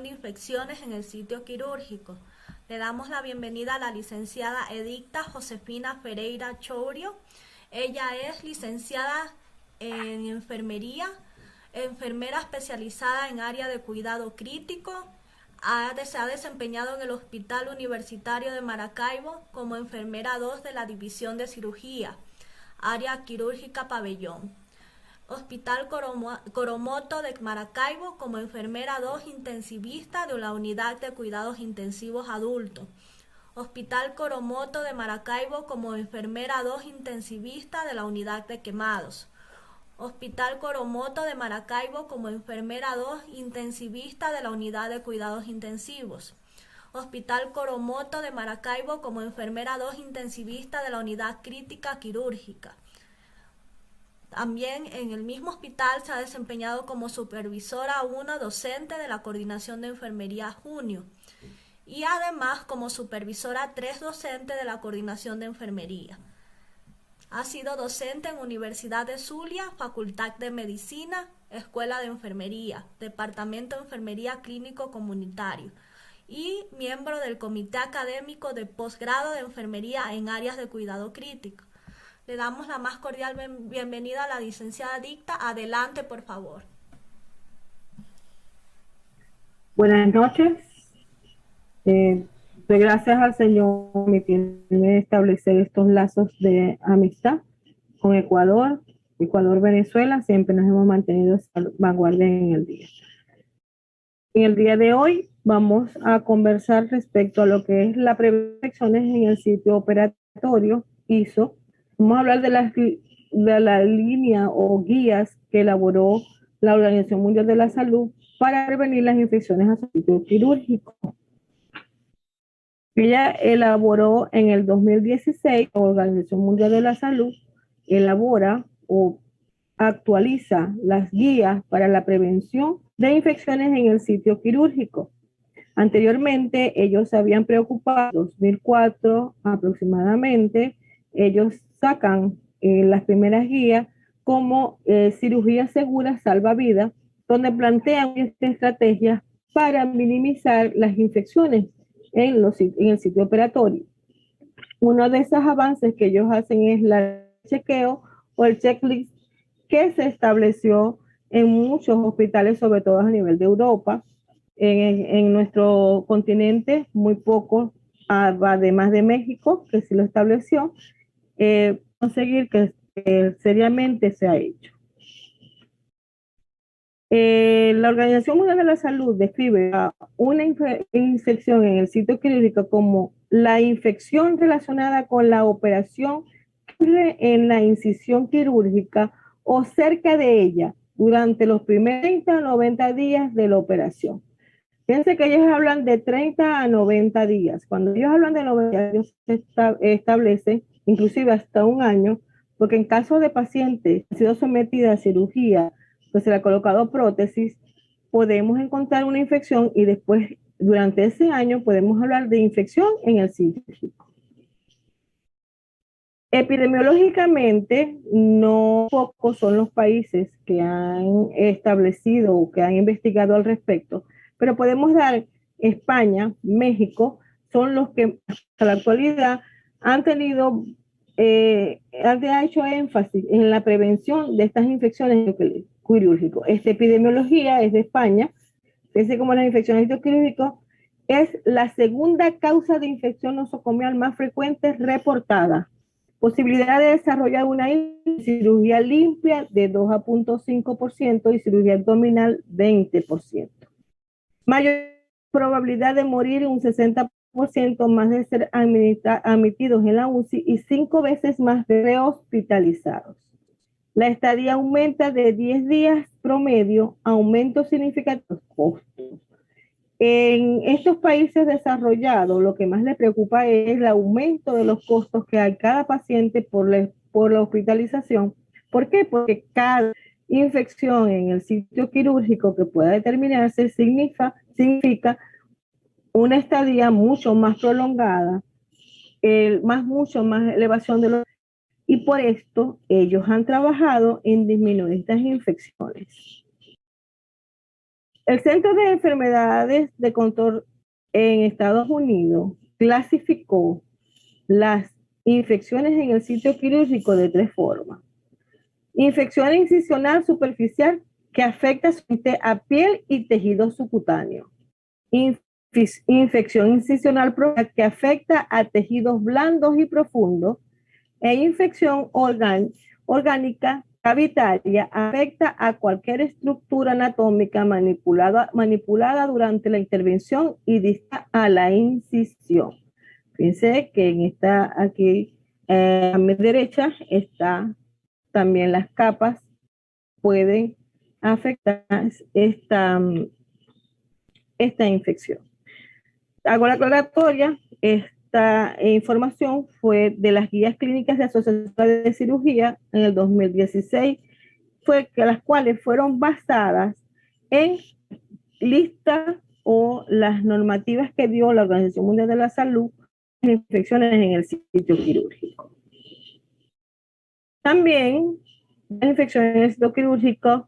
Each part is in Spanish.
de infecciones en el sitio quirúrgico. Le damos la bienvenida a la licenciada Edicta Josefina Ferreira Chourio. Ella es licenciada en enfermería, enfermera especializada en área de cuidado crítico. Se ha desempeñado en el Hospital Universitario de Maracaibo como enfermera 2 de la División de Cirugía, área quirúrgica pabellón. Hospital Coromoto de Maracaibo como enfermera 2 intensivista de la Unidad de Cuidados Intensivos Adultos. Hospital Coromoto de Maracaibo como enfermera 2 intensivista de la Unidad de Quemados. Hospital Coromoto de Maracaibo como enfermera 2 intensivista de la Unidad de Cuidados Intensivos. Hospital Coromoto de Maracaibo como enfermera 2 intensivista de la Unidad Crítica Quirúrgica. También en el mismo hospital se ha desempeñado como supervisora 1 docente de la Coordinación de Enfermería Junio y además como supervisora 3 docente de la Coordinación de Enfermería. Ha sido docente en Universidad de Zulia, Facultad de Medicina, Escuela de Enfermería, Departamento de Enfermería Clínico Comunitario y miembro del Comité Académico de Posgrado de Enfermería en áreas de cuidado crítico. Le damos la más cordial bienvenida a la licenciada Edicta. Adelante, por favor. Buenas noches. Doy gracias al Señor por permitirme establecer estos lazos de amistad con Ecuador, Venezuela. Siempre nos hemos mantenido vanguardia en el día. En el día de hoy vamos a conversar respecto a lo que es la prevención en el sitio operatorio ISO. Vamos a hablar de la línea o guías que elaboró la Organización Mundial de la Salud para prevenir las infecciones a sitio quirúrgico. Ella elaboró en el 2016, la Organización Mundial de la Salud elabora o actualiza las guías para la prevención de infecciones en el sitio quirúrgico. Anteriormente, ellos se habían preocupado, en 2004 aproximadamente, ellos sacan las primeras guías como cirugía segura salva vidas, donde plantean estrategias para minimizar las infecciones en el sitio operatorio. Uno de esos avances que ellos hacen es el chequeo o el checklist que se estableció en muchos hospitales, sobre todo a nivel de Europa. En nuestro continente, muy poco, además de México, que sí lo estableció, conseguir que seriamente se ha hecho. La Organización Mundial de la Salud describe una infección en el sitio quirúrgico como la infección relacionada con la operación en la incisión quirúrgica o cerca de ella durante los primeros 30 a 90 días de la operación. Fíjense que ellos hablan de 30 a 90 días. Cuando ellos hablan de 90 días, establecen inclusive hasta un año, porque en caso de pacientes que han sido sometidos a cirugía, pues se le ha colocado prótesis, podemos encontrar una infección y después, durante ese año, podemos hablar de infección en el sitio quirúrgico. Epidemiológicamente, no pocos son los países que han establecido o que han investigado al respecto, pero podemos dar España, México, son los que hasta la actualidad han hecho énfasis en la prevención de estas infecciones quirúrgicas. Esta epidemiología es de España, fíjense como las infecciones quirúrgicas es la segunda causa de infección nosocomial más frecuente reportada. Posibilidad de desarrollar una cirugía limpia de 2 a 0.5% y cirugía abdominal 20%. Mayor probabilidad de morir un 60% más de ser admitidos en la UCI y 5 veces más de rehospitalizados. La estadía aumenta de 10 días promedio, aumento significativo de costos. En estos países desarrollados, lo que más les preocupa es el aumento de los costos que hay cada paciente por la hospitalización. ¿Por qué? Porque cada infección en el sitio quirúrgico que pueda determinarse significa una estadía mucho más prolongada, mucho más elevación de los... Y por esto ellos han trabajado en disminuir estas infecciones. El Centro de Enfermedades de Control en Estados Unidos clasificó las infecciones en el sitio quirúrgico de 3 formas. Infección incisional superficial que afecta a piel y tejido subcutáneo. Infección incisional profunda que afecta a tejidos blandos y profundos. E infección orgánica cavitaria afecta a cualquier estructura anatómica manipulada durante la intervención y dista a la incisión. Fíjense que en aquí a mi derecha está también las capas pueden afectar esta infección. Hago la aclaratoria. Esta información fue de las guías clínicas de Asociación de Cirugía en el 2016, las cuales fueron basadas en listas o las normativas que dio la Organización Mundial de la Salud en infecciones en el sitio quirúrgico. También las infecciones en el sitio quirúrgico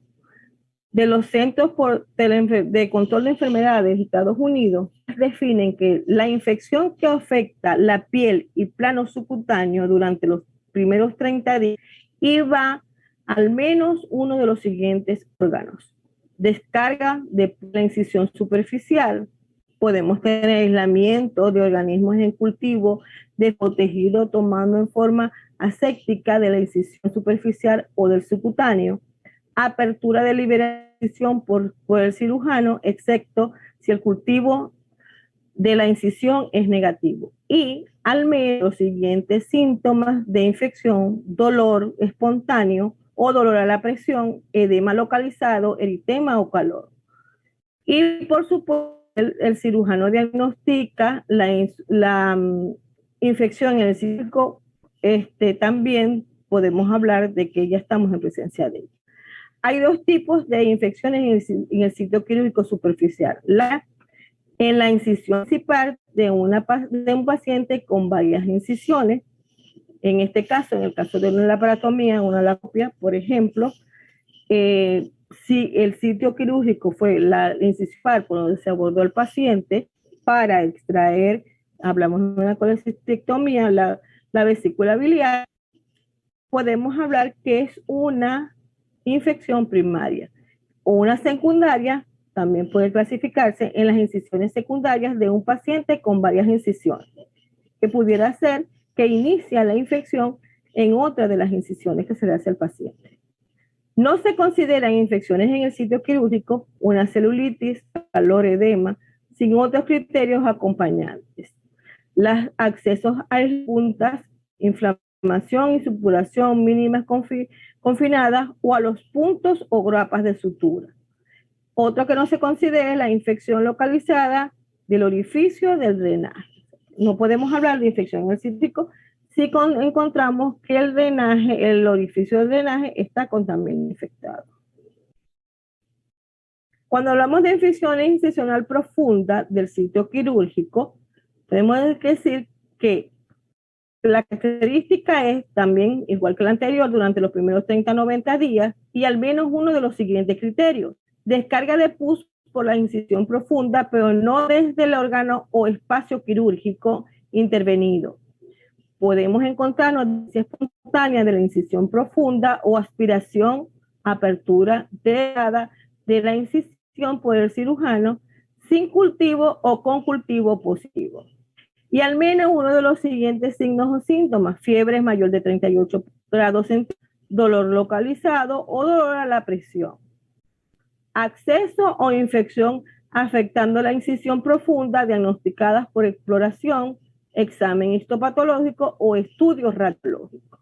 de los Centros de Control de Enfermedades de Estados Unidos definen que la infección que afecta la piel y plano subcutáneo durante los primeros 30 días iba al menos uno de los siguientes órganos. Descarga de la incisión superficial. Podemos tener aislamiento de organismos en cultivo de tejido tomando en forma aséptica de la incisión superficial o del subcutáneo. Apertura de liberación por el cirujano, excepto si el cultivo de la incisión es negativo. Y al menos los siguientes síntomas de infección: dolor espontáneo o dolor a la presión, edema localizado, eritema o calor. Y por supuesto, el cirujano diagnostica la infección en el sitio. También podemos hablar de que ya estamos en presencia de ella. Hay 2 tipos de infecciones en el sitio quirúrgico superficial. En la incisión principal de un paciente con varias incisiones. En este caso, en el caso de una laparotomía, una laparoscopia, por ejemplo, si el sitio quirúrgico fue la incisión por donde se abordó al paciente para extraer, hablamos de una colecistectomía, la vesícula biliar, podemos hablar que es una infección primaria. O una secundaria también puede clasificarse en las incisiones secundarias de un paciente con varias incisiones, que pudiera ser que inicia la infección en otra de las incisiones que se le hace al paciente. No se consideran infecciones en el sitio quirúrgico una celulitis, calor, edema, sin otros criterios acompañantes. Los accesos a puntas, inflamación y supuración mínimas confinadas o a los puntos o grapas de sutura. Otro que no se considera es la infección localizada del orificio del drenaje. No podemos hablar de infección en el sitio si encontramos que el orificio del drenaje está también infectado. Cuando hablamos de infecciones incisional profunda del sitio quirúrgico, podemos decir que la característica es también, igual que la anterior, durante los primeros 30 a 90 días y al menos uno de los siguientes criterios: descarga de pus por la incisión profunda, pero no desde el órgano o espacio quirúrgico intervenido. Podemos encontrar noticia espontánea de la incisión profunda o aspiración, apertura delgada de la incisión por el cirujano sin cultivo o con cultivo positivo. Y al menos uno de los siguientes signos o síntomas: fiebre mayor de 38 grados centígrados, dolor localizado o dolor a la presión. Acceso o infección afectando la incisión profunda diagnosticadas por exploración, examen histopatológico o estudios radiológicos.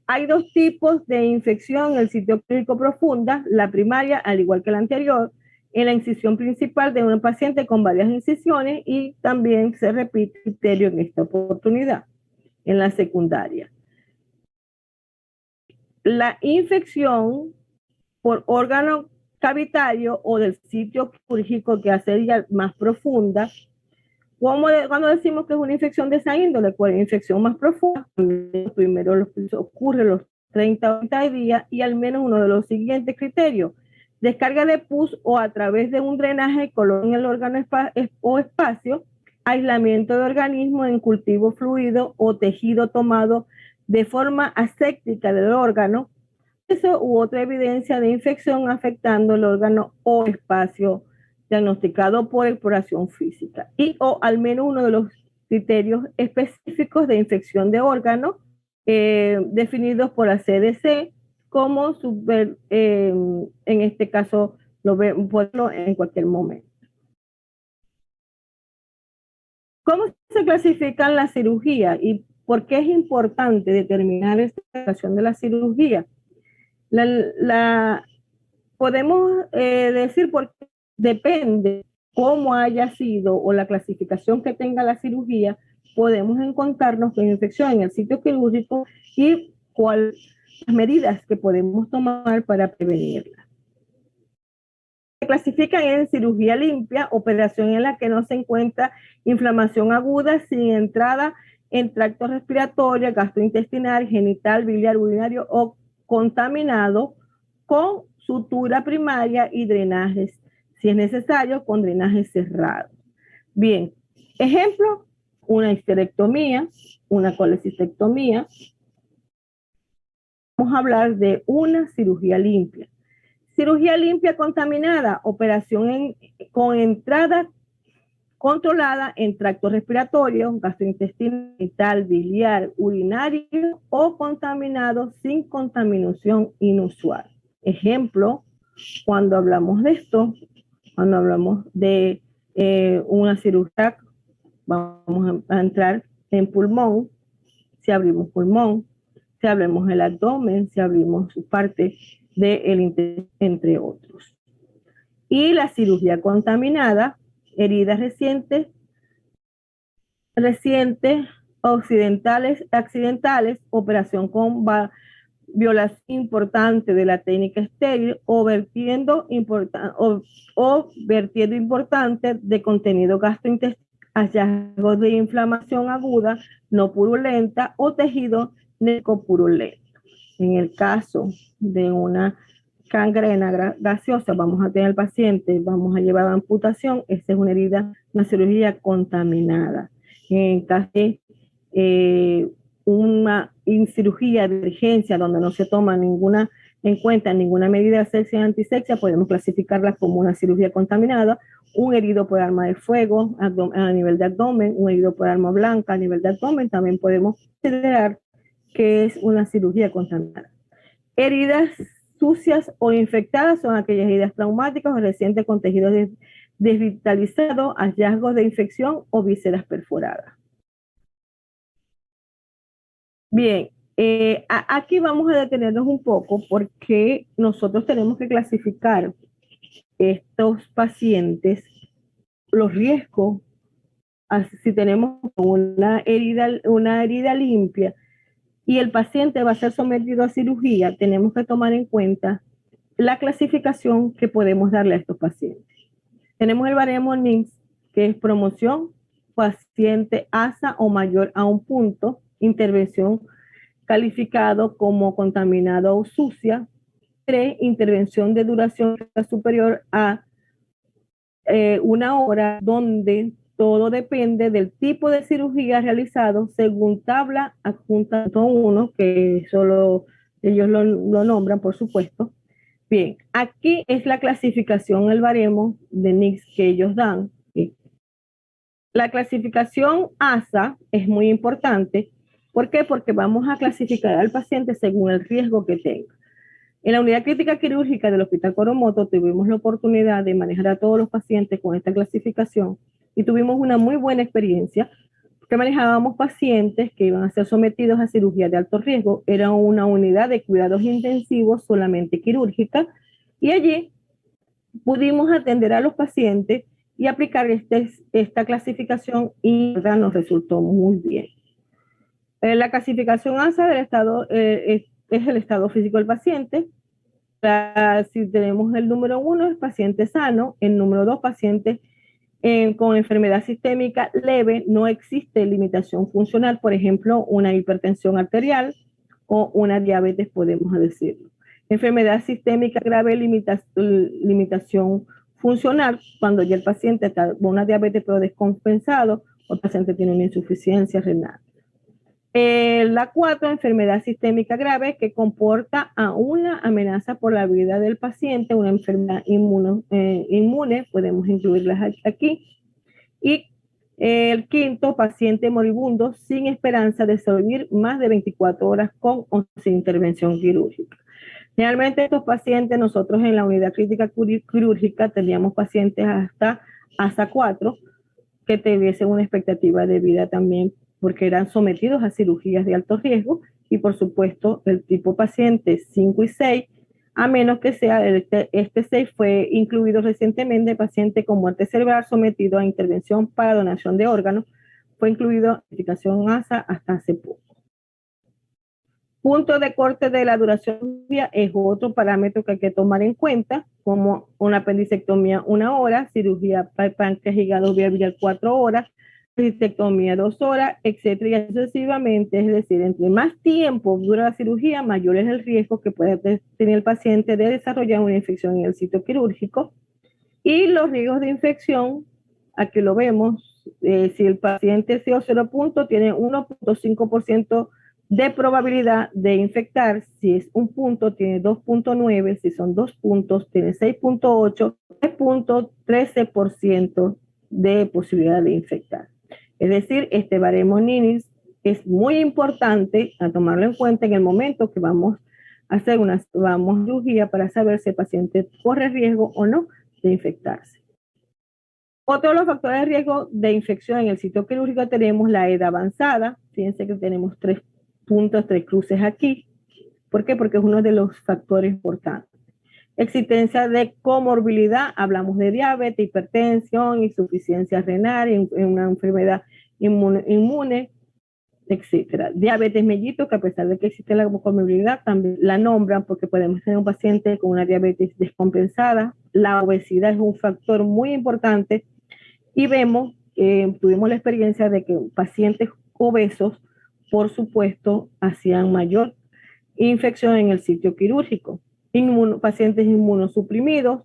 Hay 2 tipos de infección en el sitio quirúrgico profunda: la primaria, al igual que la anterior, en la incisión principal de un paciente con varias incisiones, y también se repite el criterio en esta oportunidad. En la secundaria, la infección por órgano cavitario o del sitio quirúrgico, que hace ya más profunda. Cuando decimos que es una infección de esa índole, pues infección más profunda, primero ocurre los 30 días y al menos uno de los siguientes criterios: descarga de pus o a través de un drenaje colon en el órgano o espacio, aislamiento de organismo en cultivo fluido o tejido tomado de forma aséptica del órgano, eso u otra evidencia de infección afectando el órgano o espacio diagnosticado por exploración física y o al menos uno de los criterios específicos de infección de órganos definidos por la CDC como en este caso lo vemos en cualquier momento. ¿Cómo se clasifican las cirugías y por qué es importante determinar esta situación de la cirugía? Podemos decir porque depende cómo haya sido o la clasificación que tenga la cirugía, podemos encontrarnos con infección en el sitio quirúrgico y cuáles medidas que podemos tomar para prevenirla. Se clasifican en cirugía limpia, operación en la que no se encuentra inflamación aguda sin entrada en tracto respiratorio, gastrointestinal, genital, biliar, urinario o contaminado, con sutura primaria y drenajes, si es necesario, con drenajes cerrados. Bien, ejemplo, una histerectomía, una colecistectomía. Vamos a hablar de una cirugía limpia. Cirugía limpia contaminada, operación con entrada controlada en tracto respiratorio, gastrointestinal, biliar, urinario o contaminado sin contaminación inusual. Ejemplo, cuando hablamos de esto, cuando hablamos de una cirugía, vamos a entrar en pulmón, si abrimos pulmón, si abrimos el abdomen, si abrimos su parte del intestino, entre otros. Y la cirugía contaminada, heridas recientes, accidentales, operación con violación importante de la técnica estéril o vertiendo importante de contenido gastrointestinal, hallazgos de inflamación aguda no purulenta o tejido necropurulento. En el caso de una gangrena gaseosa, vamos a tener al paciente, vamos a llevar a amputación, esta es una herida, una cirugía contaminada. En caso de una cirugía de urgencia donde no se toma en cuenta ninguna medida de asepsia y antisepsia, podemos clasificarla como una cirugía contaminada. Un herido por arma de fuego a nivel de abdomen, un herido por arma blanca a nivel de abdomen, también podemos considerar que es una cirugía contaminada. Heridas sucias o infectadas son aquellas heridas traumáticas o recientes con tejidos desvitalizados, hallazgos de infección o vísceras perforadas. Bien, aquí vamos a detenernos un poco porque nosotros tenemos que clasificar estos pacientes, los riesgos, si tenemos una herida limpia y el paciente va a ser sometido a cirugía, tenemos que tomar en cuenta la clasificación que podemos darle a estos pacientes. Tenemos el baremo NICS, que es promoción, paciente ASA o mayor a un punto, intervención calificado como contaminado o sucia, 3, intervención de duración superior a 1 hora, donde todo depende del tipo de cirugía realizado según tabla adjunta 1, que solo ellos lo nombran, por supuesto. Bien, aquí es la clasificación, el baremo de NICS que ellos dan. ¿Sí? La clasificación ASA es muy importante. ¿Por qué? Porque vamos a clasificar al paciente según el riesgo que tenga. En la unidad crítica quirúrgica del Hospital Coromoto tuvimos la oportunidad de manejar a todos los pacientes con esta clasificación y tuvimos una muy buena experiencia porque manejábamos pacientes que iban a ser sometidos a cirugía de alto riesgo. Era una unidad de cuidados intensivos solamente quirúrgica y allí pudimos atender a los pacientes y aplicar esta clasificación y nos resultó muy bien. La clasificación ASA del estado es el estado físico del paciente. Si tenemos el número 1, es paciente sano. El número 2, paciente con enfermedad sistémica leve, no existe limitación funcional, por ejemplo, una hipertensión arterial o una diabetes, podemos decirlo. Enfermedad sistémica grave, limitación funcional, cuando ya el paciente está con una diabetes pero descompensado o el paciente tiene una insuficiencia renal. La 4, enfermedad sistémica grave que comporta a una amenaza por la vida del paciente, una enfermedad inmune, podemos incluirlas aquí. Y el 5, paciente moribundo sin esperanza de sobrevivir más de 24 horas con o sin intervención quirúrgica. Realmente estos pacientes, nosotros en la unidad crítica quirúrgica teníamos pacientes hasta 4 que tuviesen una expectativa de vida también, porque eran sometidos a cirugías de alto riesgo, y por supuesto el tipo paciente 5 y 6, a menos que sea este 6 fue incluido recientemente, paciente con muerte cerebral sometido a intervención para donación de órganos, fue incluido en identificación ASA hasta hace poco. Punto de corte de la duración es otro parámetro que hay que tomar en cuenta, como una apendicectomía 1 hora, cirugía páncreas, hígado, vía biliar 4 horas, apendicectomía 2 horas, etcétera, y así sucesivamente. Es decir, entre más tiempo dura la cirugía, mayor es el riesgo que puede tener el paciente de desarrollar una infección en el sitio quirúrgico. Y los riesgos de infección, aquí lo vemos, si el paciente CO0 punto tiene 1.5% de probabilidad de infectar, si es 1 punto tiene 2.9, si son 2 puntos tiene 6.8, 3.13% de posibilidad de infectar. Es decir, este baremo NINIS es muy importante a tomarlo en cuenta en el momento que vamos a hacer una cirugía para saber si el paciente corre riesgo o no de infectarse. Otro de los factores de riesgo de infección en el sitio quirúrgico tenemos la edad avanzada. Fíjense que tenemos 3 puntos, 3 cruces aquí. ¿Por qué? Porque es uno de los factores importantes. Existencia de comorbilidad, hablamos de diabetes, hipertensión, insuficiencia renal, una enfermedad inmune, etcétera. Diabetes mellito, que a pesar de que existe la comorbilidad, también la nombran porque podemos tener un paciente con una diabetes descompensada. La obesidad es un factor muy importante y vemos, tuvimos la experiencia de que pacientes obesos, por supuesto, hacían mayor infección en el sitio quirúrgico. Pacientes inmunosuprimidos,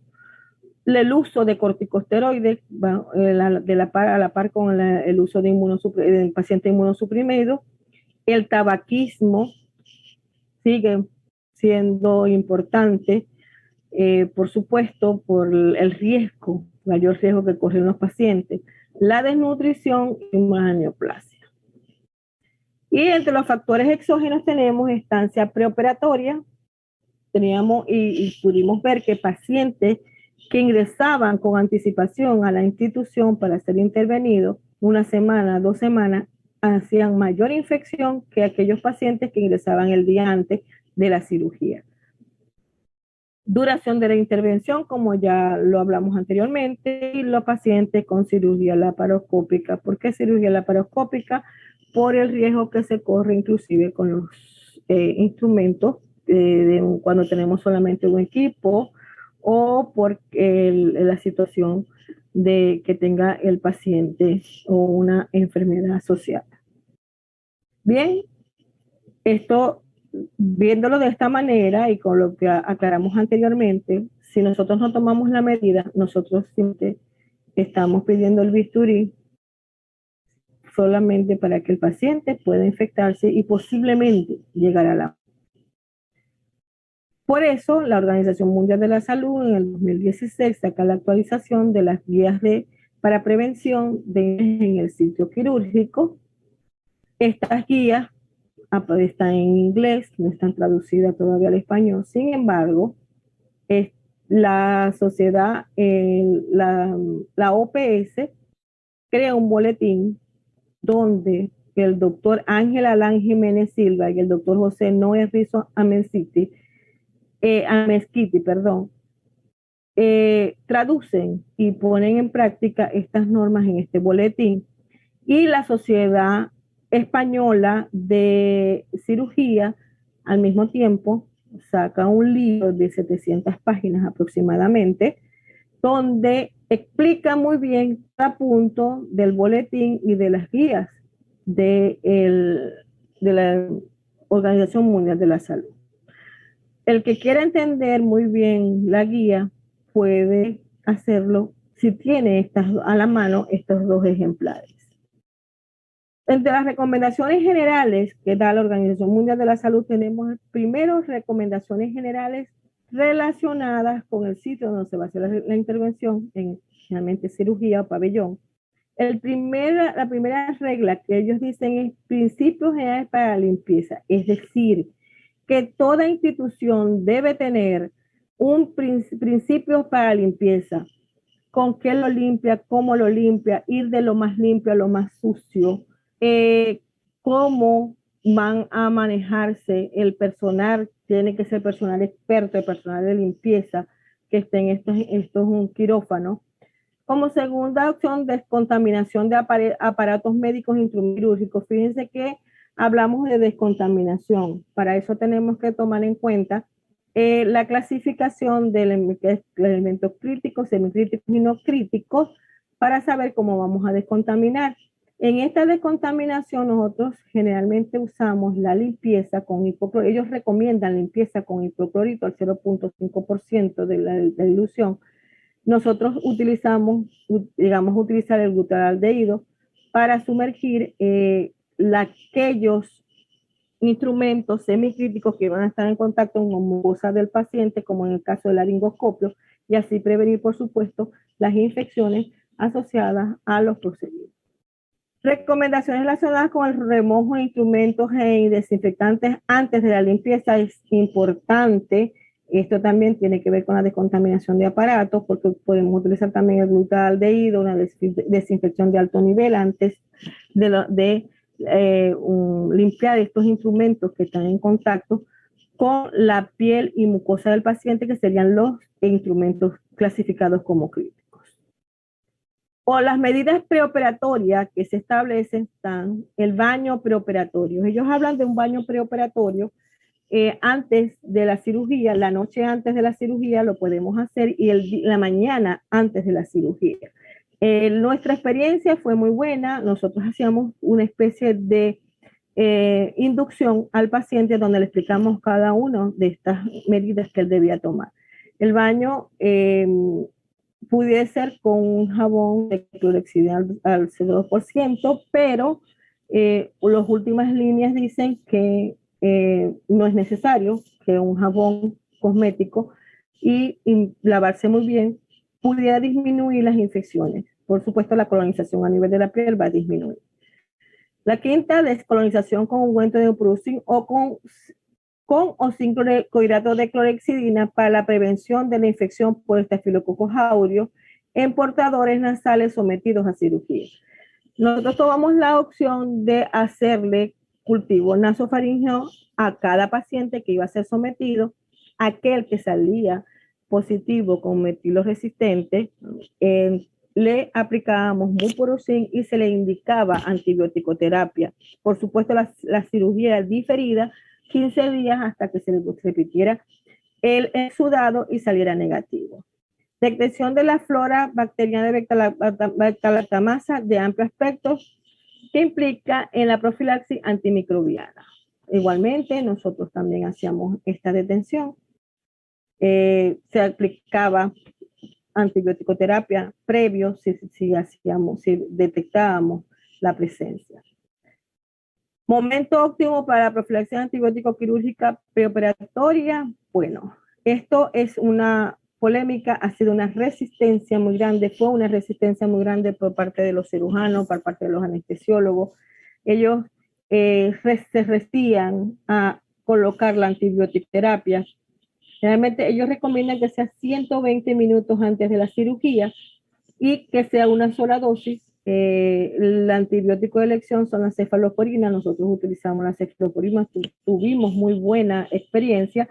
el uso de corticosteroides a la par con el uso de paciente inmunosuprimido, el tabaquismo sigue siendo importante, por supuesto, por el riesgo, mayor riesgo que corren los pacientes, la desnutrición y la neoplasia. Y entre los factores exógenos tenemos estancia preoperatoria. Teníamos y pudimos ver que pacientes que ingresaban con anticipación a la institución para ser intervenidos 1 semana, 2 semanas, hacían mayor infección que aquellos pacientes que ingresaban el día antes de la cirugía. Duración de la intervención, como ya lo hablamos anteriormente, y los pacientes con cirugía laparoscópica. ¿Por qué cirugía laparoscópica? Por el riesgo que se corre inclusive con los instrumentos cuando tenemos solamente un equipo, o por la situación de que tenga el paciente o una enfermedad asociada. Bien, esto, viéndolo de esta manera y con lo que aclaramos anteriormente, si nosotros no tomamos la medida, nosotros siempre estamos pidiendo el bisturí solamente para que el paciente pueda infectarse y posiblemente llegar a la. Por eso, la Organización Mundial de la Salud en el 2016 saca la actualización de las guías para prevención en el sitio quirúrgico. Estas guías están en inglés, no están traducidas todavía al español. Sin embargo, la sociedad, la OPS, crea un boletín donde el doctor Ángel Alán Jiménez Silva y el doctor José Noé Rizo Amezquiti, traducen y ponen en práctica estas normas en este boletín. Y la Sociedad Española de Cirugía, al mismo tiempo, saca un libro de 700 páginas aproximadamente, donde explica muy bien cada punto del boletín y de las guías de la Organización Mundial de la Salud. El que quiera entender muy bien la guía puede hacerlo si tiene a la mano estos dos ejemplares. Entre las recomendaciones generales que da la Organización Mundial de la Salud tenemos primero recomendaciones generales relacionadas con el sitio donde se va a hacer la intervención, en generalmente cirugía o pabellón. La primera regla que ellos dicen es principios generales para la limpieza, es decir, que toda institución debe tener un principio para la limpieza, con qué lo limpia, cómo lo limpia, ir de lo más limpio a lo más sucio, cómo van a manejarse el personal, tiene que ser personal experto, el personal de limpieza que esté en esto es un quirófano. Como segunda opción, descontaminación de aparatos médicos e instrumentos quirúrgicos. Fíjense que hablamos de descontaminación. Para eso tenemos que tomar en cuenta la clasificación de elementos críticos, semicríticos y no críticos para saber cómo vamos a descontaminar. En esta descontaminación nosotros generalmente usamos la limpieza con hipoclorito. Ellos recomiendan limpieza con hipoclorito al 0.5% de la dilución. Nosotros llegamos a utilizar el glutaldehído para sumergir aquellos instrumentos semicríticos que van a estar en contacto con mucosa del paciente, como en el caso del laringoscopio, y así prevenir, por supuesto, las infecciones asociadas a los procedimientos. Recomendaciones relacionadas con el remojo de instrumentos y desinfectantes antes de la limpieza es importante. Esto también tiene que ver con la descontaminación de aparatos, porque podemos utilizar también el glutaldehído, una desinfección de alto nivel antes de limpiar estos instrumentos que están en contacto con la piel y mucosa del paciente, que serían los instrumentos clasificados como críticos. O las medidas preoperatorias que se establecen están el baño preoperatorio. Ellos hablan de un baño preoperatorio antes de la cirugía, la noche antes de la cirugía lo podemos hacer y la mañana antes de la cirugía. Nuestra experiencia fue muy buena. Nosotros hacíamos una especie de inducción al paciente donde le explicamos cada una de estas medidas que él debía tomar. El baño pudiera ser con un jabón de clorexidina al 0%, pero las últimas líneas dicen que no es necesario que un jabón cosmético y lavarse muy bien pudiera disminuir las infecciones. Por supuesto, la colonización a nivel de la piel va a disminuir. La quinta, descolonización con ungüento de Neoprusin o con o sin clorhidrato de clorexidina para la prevención de la infección por Staphylococcus aureus en portadores nasales sometidos a cirugía. Nosotros tomamos la opción de hacerle cultivo nasofaringeo a cada paciente que iba a ser sometido. Aquel que salía positivo con metilo resistente, le aplicábamos mupirocin y se le indicaba antibiótico-terapia. Por supuesto, la cirugía diferida 15 días hasta que se le repitiera el exudado y saliera negativo. Detección de la flora bacteriana de Bactalactamasa de amplio aspecto que implica en la profilaxis antimicrobiana. Igualmente, nosotros también hacíamos esta detención. Se aplicaba antibiótico-terapia previo si detectábamos la presencia. Momento óptimo para la profilaxis antibiótico quirúrgica preoperatoria. Bueno, esto es una polémica, ha sido una resistencia muy grande, fue una resistencia muy grande por parte de los cirujanos, por parte de los anestesiólogos. Ellos se resistían a colocar la antibioticoterapia. Realmente ellos recomiendan que sea 120 minutos antes de la cirugía y que sea una sola dosis. El antibiótico de elección son las cefalosporinas. Nosotros utilizamos las cefalosporinas, tuvimos muy buena experiencia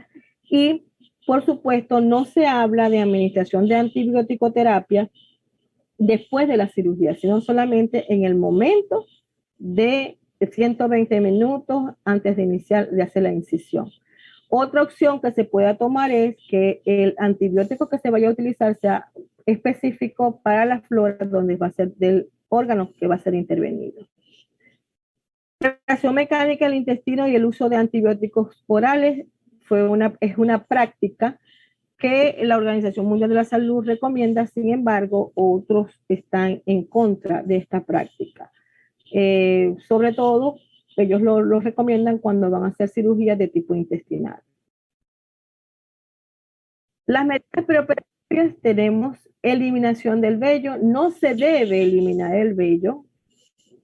y por supuesto no se habla de administración de antibiótico-terapia después de la cirugía, sino solamente en el momento de 120 minutos antes de hacer la incisión. Otra opción que se pueda tomar es que el antibiótico que se vaya a utilizar sea específico para la flora donde va a ser del órgano que va a ser intervenido. Preparación mecánica del intestino y el uso de antibióticos orales es una práctica que la Organización Mundial de la Salud recomienda. Sin embargo, otros están en contra de esta práctica. Sobre todo, ellos lo recomiendan cuando van a hacer cirugías de tipo intestinal. Las medidas preoperatorias tenemos eliminación del vello. No se debe eliminar el vello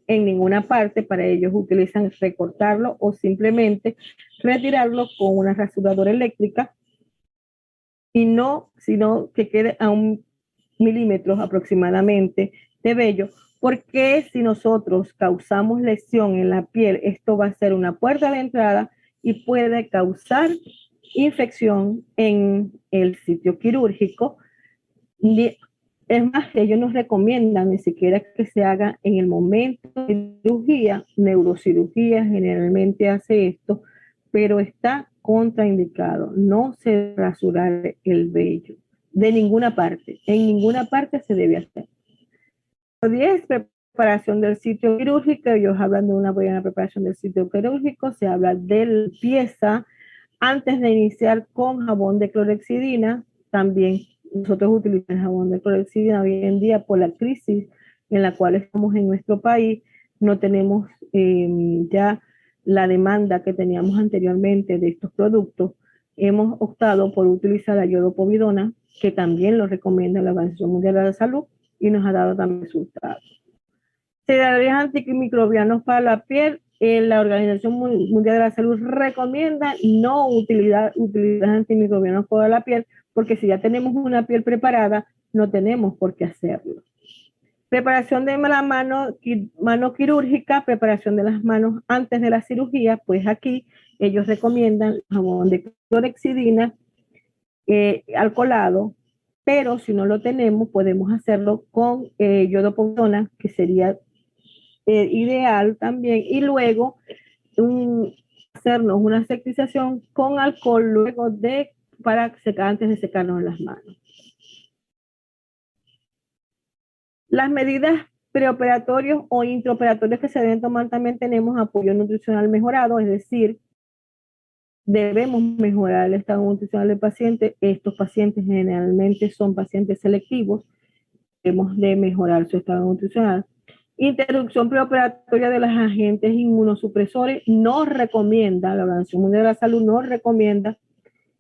en ninguna parte. Para ellos utilizan recortarlo o simplemente retirarlo con una rasuradora eléctrica, y no, sino que quede a 1 milímetro aproximadamente de vello, porque si nosotros causamos lesión en la piel, esto va a ser una puerta de entrada y puede causar infección en el sitio quirúrgico. Es más, ellos nos recomiendan ni siquiera que se haga en el momento de cirugía. Neurocirugía generalmente hace esto, pero está contraindicado. No se rasurar el vello de ninguna parte. En ninguna parte se debe hacer. 10, preparación del sitio quirúrgico. Ellos hablan de una buena preparación del sitio quirúrgico. Se habla de limpieza antes de iniciar con jabón de clorhexidina. También nosotros utilizamos jabón de clorhexidina hoy en día por la crisis en la cual estamos en nuestro país. No tenemos ya la demanda que teníamos anteriormente de estos productos. Hemos optado por utilizar la iodopovidona, que también lo recomienda la Organización Mundial de la Salud y nos ha dado también resultados. Cereales antimicrobianos para la piel. La Organización Mundial de la Salud recomienda no utilizar antimicrobianos para la piel, porque si ya tenemos una piel preparada, no tenemos por qué hacerlo. Preparación de la mano quirúrgica, preparación de las manos antes de la cirugía. Pues aquí ellos recomiendan jabón de clorhexidina alcoholado, pero si no lo tenemos, podemos hacerlo con iodopovidona, que sería ideal también, y luego hacernos una aseptización con alcohol luego para secar, antes de secarnos las manos. Las medidas preoperatorios o intraoperatorios que se deben tomar, también tenemos apoyo nutricional mejorado, es decir, debemos mejorar el estado nutricional del paciente. Estos pacientes generalmente son pacientes selectivos, debemos de mejorar su estado nutricional. Interrupción preoperatoria de los agentes inmunosupresores. No recomienda, la Organización Mundial de la Salud no recomienda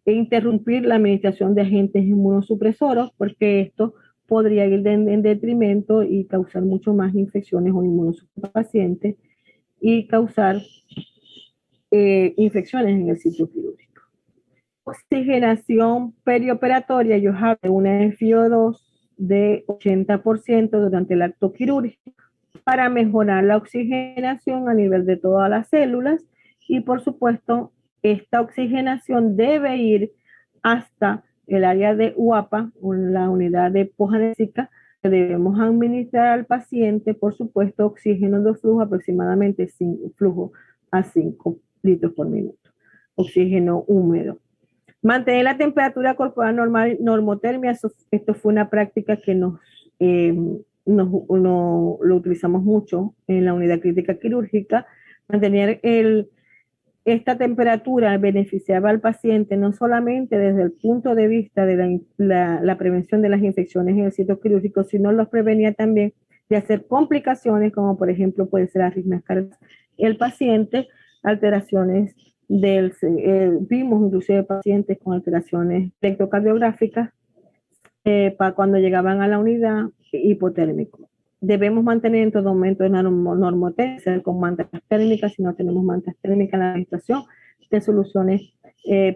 interrumpir la administración de agentes inmunosupresores, porque esto podría ir en detrimento y causar mucho más infecciones o inmunosupresores pacientes y causar infecciones en el sitio quirúrgico. Oxigenación perioperatoria. Yo hablo de una FiO2 de 80% durante el acto quirúrgico para mejorar la oxigenación a nivel de todas las células, y por supuesto esta oxigenación debe ir hasta el área de UAPA, la unidad de hipogenésica, que debemos administrar al paciente, por supuesto, oxígeno de flujo aproximadamente 5 litros por minuto, oxígeno húmedo. Mantener la temperatura corporal normal, normotermia. Esto fue una práctica que lo utilizamos mucho en la unidad crítica quirúrgica. Mantener esta temperatura beneficiaba al paciente no solamente desde el punto de vista de la prevención de las infecciones en el sitio quirúrgico, sino los prevenía también de hacer complicaciones, como por ejemplo puede ser arritmias cardíacas. El paciente, alteraciones vimos inclusive pacientes con alteraciones electrocardiográficas para cuando llegaban a la unidad hipotérmico. Debemos mantener en todo momento una normotermia con mantas térmicas. Si no tenemos mantas térmicas, en la administración de soluciones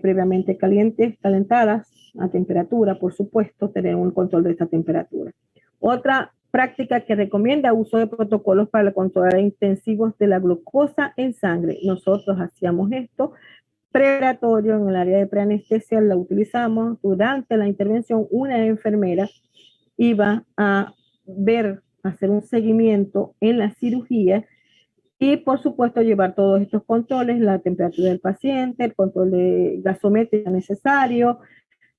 previamente calentadas a temperatura, por supuesto, tener un control de esta temperatura. Otra práctica que recomienda uso de protocolos para el control intensivos de la glucosa en sangre. Nosotros hacíamos esto preoperatorio en el área de preanestesia, la utilizamos durante la intervención. Una enfermera iba a hacer un seguimiento en la cirugía y por supuesto llevar todos estos controles, la temperatura del paciente, el control de gasometría necesario,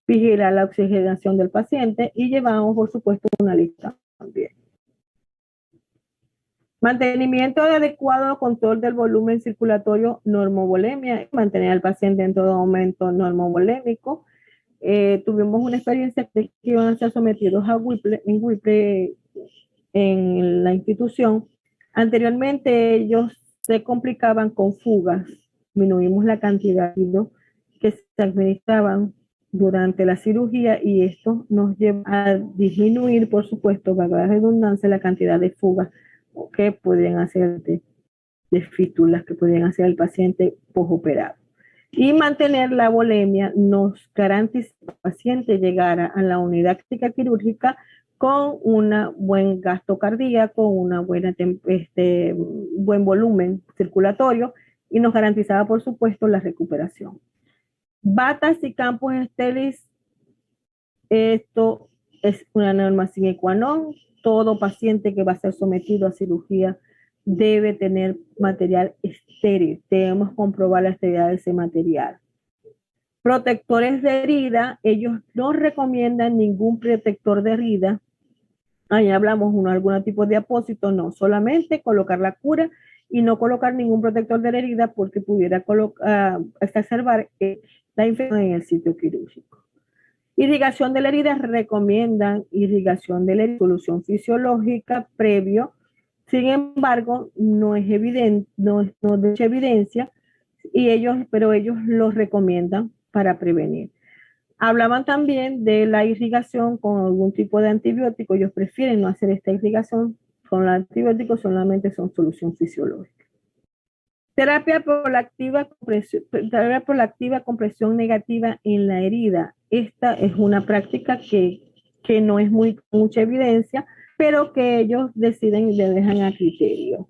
vigilar la oxigenación del paciente, y llevamos por supuesto una lista también. Mantenimiento adecuado, control del volumen circulatorio, normovolemia, mantener al paciente en todo momento normovolémico. Tuvimos una experiencia de que iban a ser sometidos a Whipple en la institución. Anteriormente ellos se complicaban con fugas, disminuimos la cantidad de líquido que se administraban durante la cirugía y esto nos lleva a disminuir, por supuesto, para la redundancia, la cantidad de fugas que podrían hacer de fístulas que podrían hacer el paciente postoperado. Y mantener la volemia nos garantiza que el paciente llegara a la unidad crítica quirúrgica con un buen gasto cardíaco, una buena buen volumen circulatorio y nos garantizaba, por supuesto, la recuperación. Batas y campos estériles, esto es una norma sine qua non. Todo paciente que va a ser sometido a cirugía debe tener material estéril. Debemos comprobar la esterilidad de ese material. Protectores de herida, ellos no recomiendan ningún protector de herida. Ahí hablamos algún tipo de apósito, no, solamente colocar la cura y no colocar ningún protector de la herida porque pudiera exacerbar la infección en el sitio quirúrgico. Irrigación de la herida, recomiendan irrigación de la herida, solución fisiológica previo. Sin embargo, no es evidente, no de mucha evidencia, pero ellos lo recomiendan para prevenir. Hablaban también de la irrigación con algún tipo de antibiótico. Ellos prefieren no hacer esta irrigación con el antibiótico, solamente son solución fisiológica. Terapia por la activa compresión negativa en la herida. Esta es una práctica que no es mucha evidencia, pero que ellos deciden y le dejan a criterio.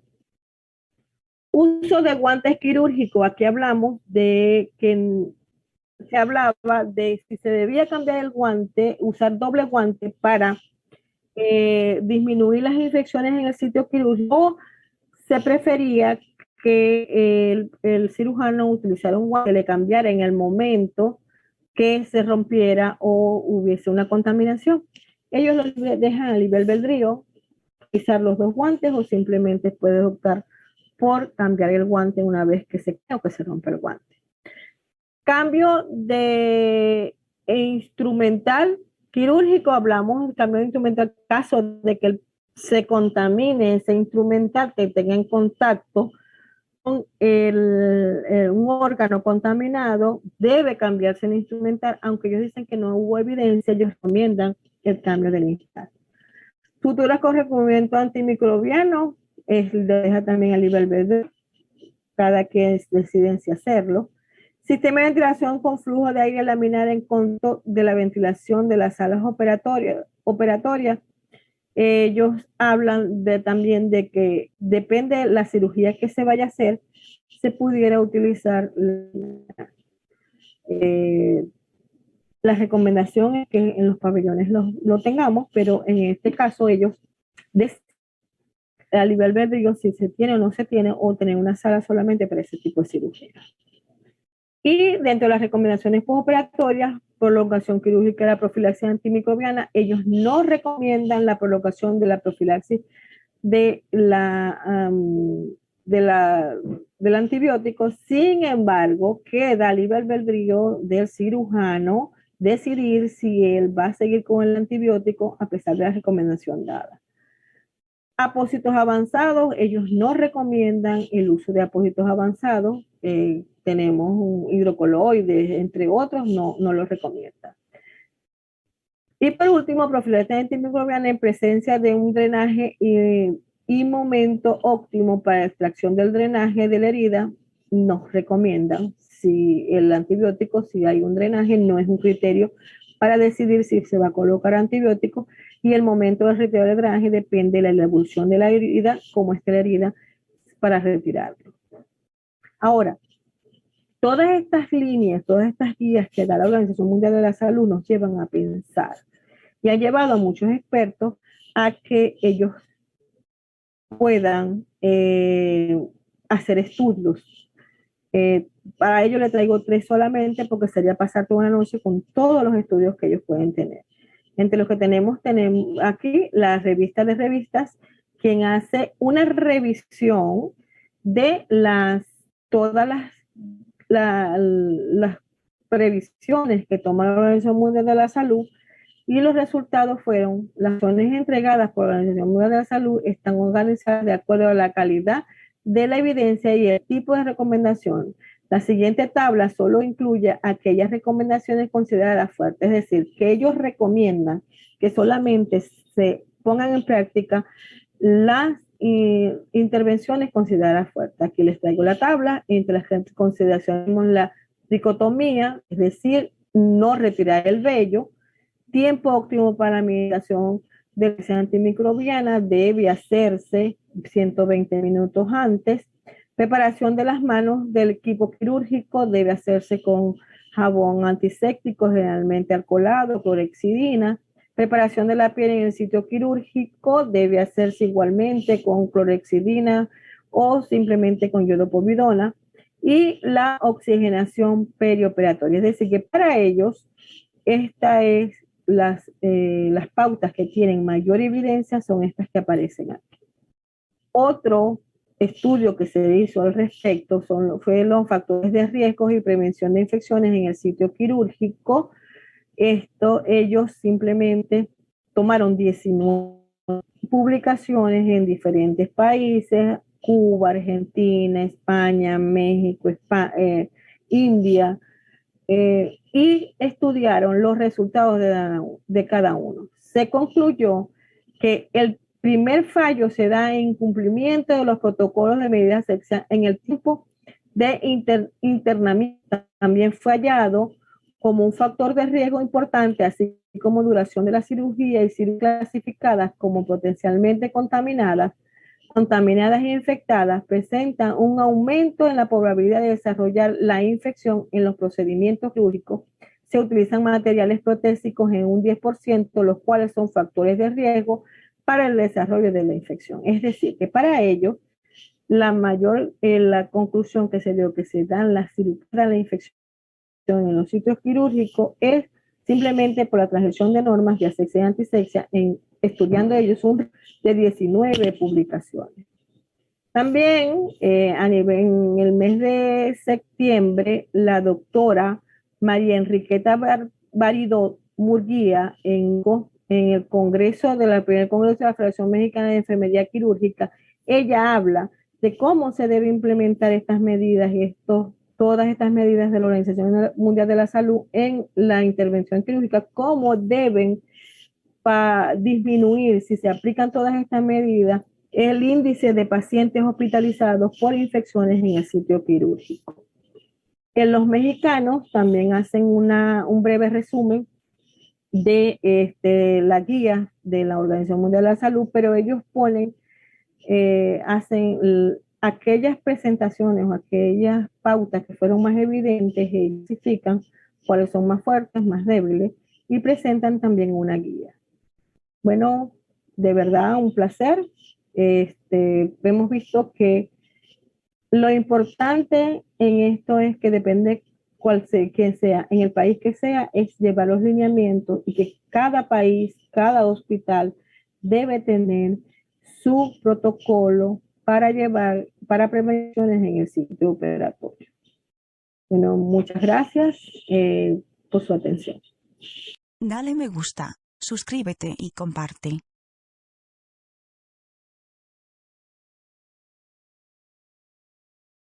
Uso de guantes quirúrgicos. Aquí hablamos de que se hablaba de si se debía cambiar el guante, usar doble guante para disminuir las infecciones en el sitio quirúrgico, o se prefería que el cirujano utilizara un guante que le cambiara en el momento que se rompiera o hubiese una contaminación. Ellos lo dejan a libre albedrío, utilizar los dos guantes o simplemente puedes optar por cambiar el guante una vez que se cae o que se rompe el guante. Cambio de instrumental quirúrgico, hablamos del cambio de instrumental en caso de que se contamine ese instrumental, que tenga en contacto con un órgano contaminado, debe cambiarse el instrumental, aunque ellos dicen que no hubo evidencia, ellos recomiendan el cambio del instrumental. Suturas con recubrimiento antimicrobiano, deja también a libre albedrío, cada quien decide si hacerlo. Sistema de ventilación con flujo de aire laminar en conto de la ventilación de las salas operatorias. Ellos hablan también de que depende de la cirugía que se vaya a hacer, se pudiera utilizar las recomendaciones que en los pabellones lo tengamos, pero en este caso ellos a nivel albedrío si se tiene o no se tiene, o tener una sala solamente para ese tipo de cirugía. Y dentro de las recomendaciones postoperatorias, prolongación quirúrgica de la profilaxis antimicrobiana, ellos no recomiendan la prolongación de la profilaxis del antibiótico. Sin embargo, queda libre albedrío del cirujano decidir si él va a seguir con el antibiótico a pesar de la recomendación dada. Apósitos avanzados, ellos no recomiendan el uso de apósitos avanzados. Tenemos un hidrocoloide, entre otros, no lo recomiendan. Y por último, profilaxis antimicrobiana en presencia de un drenaje y momento óptimo para extracción del drenaje de la herida, nos recomiendan. Si el antibiótico, si hay un drenaje, no es un criterio para decidir si se va a colocar antibiótico, y el momento del retiro del drenaje depende de la evolución de la herida, cómo esté la herida, para retirarlo. Ahora, todas estas líneas, todas estas guías que da la Organización Mundial de la Salud nos llevan a pensar y han llevado a muchos expertos a que ellos puedan hacer estudios. Para ello le traigo 3 solamente porque sería pasar toda una noche con todos los estudios que ellos pueden tener. Entre los que tenemos aquí la revista de revistas quien hace una revisión de todas las previsiones que toma la Organización Mundial de la Salud, y los resultados fueron: las acciones entregadas por la Organización Mundial de la Salud están organizadas de acuerdo a la calidad de la evidencia y el tipo de recomendación. La siguiente tabla solo incluye aquellas recomendaciones consideradas fuertes, es decir, que ellos recomiendan que solamente se pongan en práctica las intervenciones consideradas fuertes. Aquí les traigo la tabla. Entre las consideraciones, la tricotomía, es decir, no retirar el vello. Tiempo óptimo para la administración de la antimicrobiana debe hacerse 120 minutos antes. Preparación de las manos del equipo quirúrgico debe hacerse con jabón antiséptico, generalmente alcoholado, clorhexidina. Preparación de la piel en el sitio quirúrgico debe hacerse igualmente con clorhexidina o simplemente con iodopovidona. Y la oxigenación perioperatoria, es decir, que para ellos esta es las pautas que tienen mayor evidencia, son estas que aparecen aquí. Otro estudio que se hizo al respecto fue los factores de riesgo y prevención de infecciones en el sitio quirúrgico. Ellos simplemente tomaron 19 publicaciones en diferentes países: Cuba, Argentina, España, México, India, y estudiaron los resultados de cada uno. Se concluyó que el primer fallo se da en cumplimiento de los protocolos de medidas en el tiempo de internamiento. También fue hallado como un factor de riesgo importante, así como duración de la cirugía y cirugías clasificadas como potencialmente contaminadas e infectadas, presentan un aumento en la probabilidad de desarrollar la infección. En los procedimientos quirúrgicos se utilizan materiales protésicos en un 10%, los cuales son factores de riesgo para el desarrollo de la infección. Es decir, que para ello, la conclusión que se dio que se dan las cirugías de la infección en los sitios quirúrgicos es simplemente por la transgresión de normas de asepsia y antisepsia, estudiando ellos de 19 publicaciones. También en el mes de septiembre, la doctora María Enriqueta Baridó Murguía, en el Congreso de la Federación Mexicana de Enfermería Quirúrgica, ella habla de cómo se debe implementar estas medidas y todas estas medidas de la Organización Mundial de la Salud en la intervención quirúrgica, cómo deben disminuir, si se aplican todas estas medidas, el índice de pacientes hospitalizados por infecciones en el sitio quirúrgico. En los mexicanos también hacen un breve resumen de la guía de la Organización Mundial de la Salud, pero ellos hacen aquellas presentaciones o aquellas pautas que fueron más evidentes, y identifican cuáles son más fuertes, más débiles, y presentan también una guía. Bueno, de verdad, un placer. Hemos visto que lo importante en esto es que depende quién sea, en el país que sea, es llevar los lineamientos, y que cada país, cada hospital debe tener su protocolo para prevenciones en el sitio operatorio. Bueno, muchas gracias por su atención. Dale me gusta, suscríbete y comparte.